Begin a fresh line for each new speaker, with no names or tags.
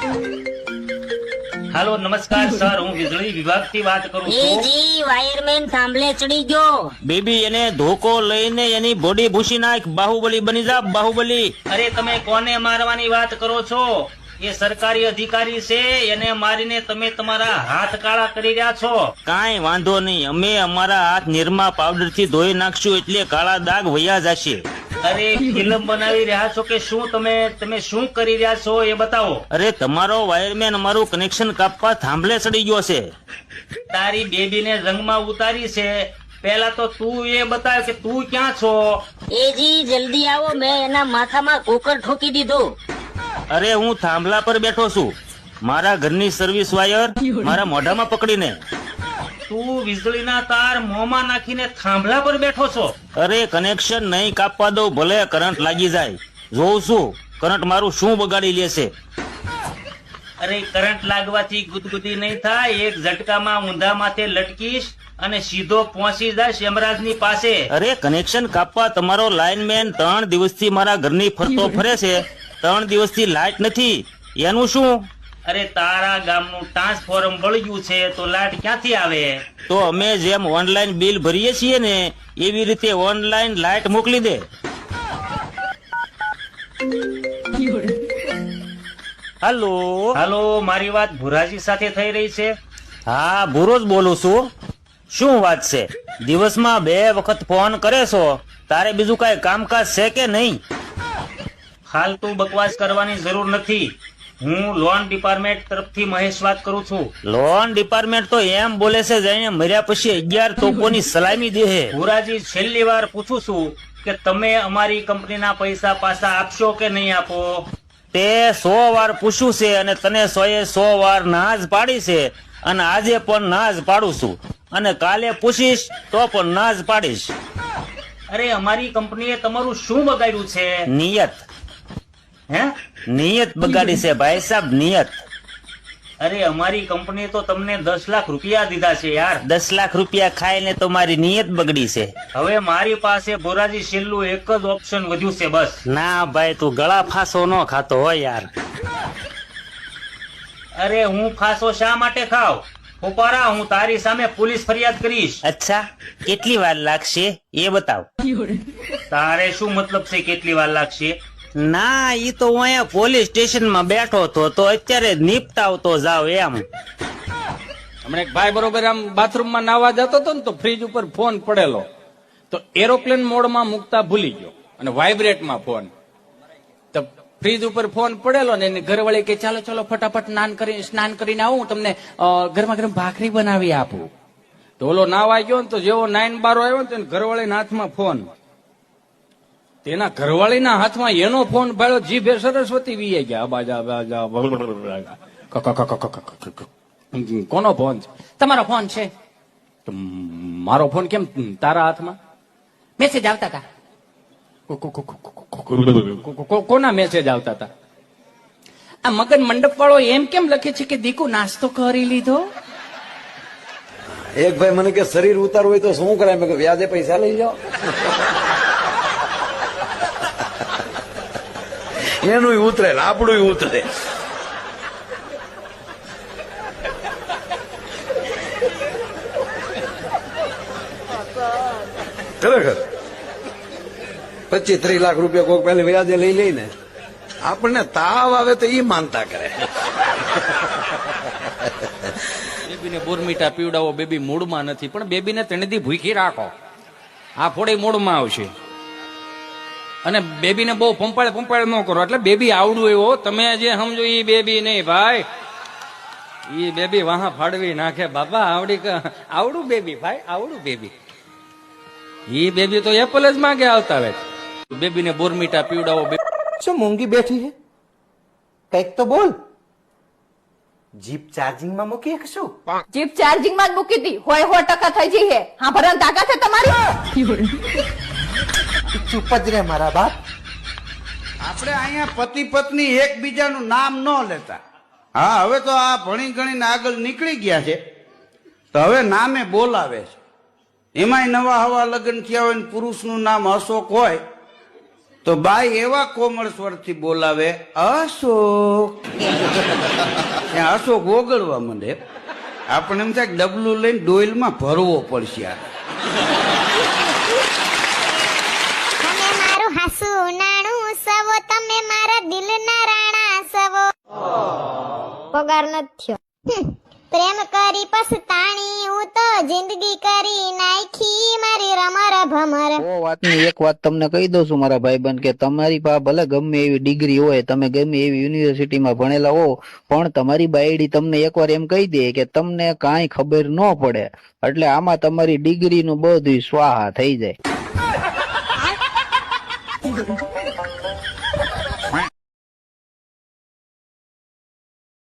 Hello नमस्कार sir, હું વીજળી વિભાગ થી વાત કરું છું.
જી વાયરમેન થાંભલે ચડી ગયો.
બેબી એને ધોકો લઈને એની બોડી ભૂસી નાખ, બાહુબલી બની જા, બાહુબલી.
અરે તમે કોને મારવાની વાત કરો છો? એ સરકારી અધિકારી છે, એને મારીને તમે તમારા હાથ કાળા કરી રહ્યા છો.
કાંઈ વાંધો નહીં, અમે અમારા હાથ નિરમા પાવડર થી ધોઈ નાખશું એટલે કાળા દાગ વયા જશે.
અરે ફિલ્મ બનાવી રહ્યા છો કે શું? તમે શું કરી રહ્યા છો એ બતાવો.
અરે તમારો વાયરમેન અમારું કનેક્શન કાપવા થાંભલે ચડી ગયો છે.
તારી બેબીને રંગમાં ઉતારી છે, પહેલા તો તું એ બતાવ કે તું ક્યાં છો.
એ જી જલ્દી આવો, મેં એના માથામાં કુકર ઠોકી દીધું.
અરે હું થાંભલા પર બેઠો છું, મારા ઘરની સર્વિસ વાયર મારા મોઢામાં પકડીને.
તું વીજળીના તાર મોંમાં નાખીને થાંભલા પર બેઠો છો?
અરે કનેક્શન નહીં કાપવા દઉં, ભલે કરંટ લાગી જાય. જોઉં છું કરંટ મારું શું બગાડી લેશે.
અરે કરંટ લાગવાથી ગુદગુદી નહીં થાય, એક ઝટકામાં ઊંધા માથે લટકીશ અને સીધો પહોંચી જાય યમરાજની પાસે.
અરે કનેક્શન કાપવા તમારો લાઇનમેન 3 દિવસથી મારા ઘરની ફરતો ફરે છે, 3 દિવસથી લાઇટ નથી, એનું શું?
અરે તારા ગામનું ટ્રાન્સફોર્મ બળ્યું છે તો લાઇટ ક્યાંથી આવે?
તો અમે જેમ ઓનલાઈન બિલ ભરીએ છીએ ને એવી રીતે ઓનલાઈન લાઇટ મોકલી દે. હાલો.
હાલો, મારી વાત ભુરાજી સાથે થઈ રહી છે?
હા ભૂરો જ બોલું છું. શું વાત છે? દિવસમાં 2 વખત ફોન કરે છો, તારે બીજું કઈ કામકાજ છે કે નહીં?
ફાલતુ બકવાસ કરવાની જરૂર નથી. હું લોન ડિપાર્ટમેન્ટ તરફથી મહેશ વાત કરું છું.
લોન ડિપાર્ટમેન્ટ તો એમ બોલે છે જાણે મર્યા પછી 11 તોપોની સલામી દે.
ભુરાજી છેલ્લી વાર પૂછું છું કે તમે અમારી કંપનીના પૈસા પાછા આપશો કે નહીં આપો?
તે 100 વાર પૂછ્યું છે અને તને 100 વાર ના જ પાડી છે, અને આજે પણ ના જ પાડું છું, અને કાલે પૂછીશ તો પણ ના જ પાડીશ.
અરે અમારી કંપનીએ તમારું શું બગાડ્યું છે?
નિયત.
હે?
નિયત બગાડી છે ભાઈ સાહેબ, નિયત.
અરે અમારી કંપનીએ તો તમને 10 લાખ રૂપિયા દીધા છે યાર.
10 લાખ રૂપિયા ખાઈને તો મારી નિયત બગડી છે.
હવે મારી પાસે ભોરાજી છેલ્લું એક જ ઓપ્શન વધ્યું છે બસ.
ના ભાઈ તું ગળા ફાંસો ન ખાતો હોય યાર.
અરે હું ફાંસો શા માટે ખાવ? ઉપારા, હું તારી સામે પોલીસ ફરિયાદ કરીશ.
અચ્છા, કેટલી વાર લાગશે એ બતાવ.
તારે શું મતલબ છે કેટલી વાર લાગશે?
ના ઈ તો હું અહીંયા પોલીસ સ્ટેશનમાં બેઠો હતો તો અત્યારે નીપટાવતો જાવ એમ.
હમણાં એક ભાઈ બરોબર આમ બાથરૂમમાં નાવા જતો હતો ને તો ફ્રીજ ઉપર ફોન પડેલો, તો એરોપ્લેન મોડમાં મૂકતા ભૂલી ગયો અને વાઇબ્રેટમાં ફોન. તો ફ્રીજ ઉપર ફોન પડેલો ને એની ઘરવાળી કે ચાલો ચાલો ફટાફટ સ્નાન કરીને આવું, તમને ગરમા ગરમ ભાખરી બનાવી આપું. તો ઓલો નાવા ગયો ને તો જેવો 9 બારો આવ્યો ને તો ઘરવાળીના હાથમાં ફોન, તેના ઘરવાળીના હાથમાં એનો ફોન ભાળ્યો, જીભે સરસ્વતી વીએ ગયા. કોનો ફોન છે? તમારો ફોન છે. મારો ફોન કેમ તારા હાથમાં? મેસેજ આવતા હતા. કોના મેસેજ આવતા હતા? આ મગન મંડપ વાળો એમ કેમ લખે છે કે દીકુ નાસ્તો કરી લીધો?
એક ભાઈ મને કે શરીર ઉતારવું હોય તો શું કરાય? મેં કહ્યું વ્યાજે પૈસા લઈ જાઓ. એનું ઉતરે ને આપણું ઉતરે. ખરેખર 25-30 લાખ રૂપિયા કોઈક પહેલે વ્યાજે લઈ લઈને આપણને તાવ આવે તો ઈ માનતા કરે.
બેબીને બોરમીટા પીવડાવો, બેબી મૂડમાં નથી, પણ બેબીને 3 દી ભૂખી રાખો, આ ફોડી મૂડમાં આવશે. અને બેબીને બહુ પંપાળ ન કરો, એટલે બેબી આવડું એવો તમે જે સમજો એ બેબી નહીં ભાઈ, એ બેબી વાહ ફાડવી નાખે બાપા. આવડું બેબી ભાઈ, આવડું બેબી. એ બેબી તો એપલ જ માંગે આવતા આવે. બેબીને બોરમીટા પીવડાવો.
શું મૂંગી બેઠી છે? કઈક તો બોલ. જીપ ચાર્જિંગ માં મૂકી કે શું?
જીપ ચાર્જિંગ માં જ મૂકી હતી, હોય 100% થઈ જઈ હે. હા ભરણ તાકાત છે તમારી?
ચૂપ જ રે મારા બાપ.
આપણે અહીંયા પતિ પત્ની એકબીજાનું નામ ન લેતા. હા, હવે તો આ ભણી ગણીને આગળ નીકળી ગયા છે તો હવે નામે બોલાવે છે. એમાંય નવા હવા લગ્ન થયા હોય ને પુરુષનું નામ અશોક હોય તો બાઈ એવા કોમળ સ્વરથી બોલાવે, અશોક. ત્યાં અશોક ઓગળવા માંડે. આપણે એમ થાય કે ડબલું લઈને ડોઈલમાં ભરવો પડશે આ.
તમે મારું હાસુ નાણું સવો, તમે મારા દિલના રાણા સવો. પગાર નથી થયો. પ્રેમ કરી પછતાણી હું તો જિંદગી કરી નાખી મારી રમર ભમર.
વાતની એક વાત તમને કહી દઉં છું મારા ભાઈબંધ, કે તમારી પાસે ભલે ગમે એવી ડિગ્રી હોય, તમે ગમે એવી યુનિવર્સિટીમાં ભણેલા હો, પણ તમારી બાયડી તમને એકવાર એમ કહી દે કે તમને કાંઈ ખબર ન પડે, એટલે આમાં તમારી ડિગ્રીનું બધું સ્વાહા થઈ જાય.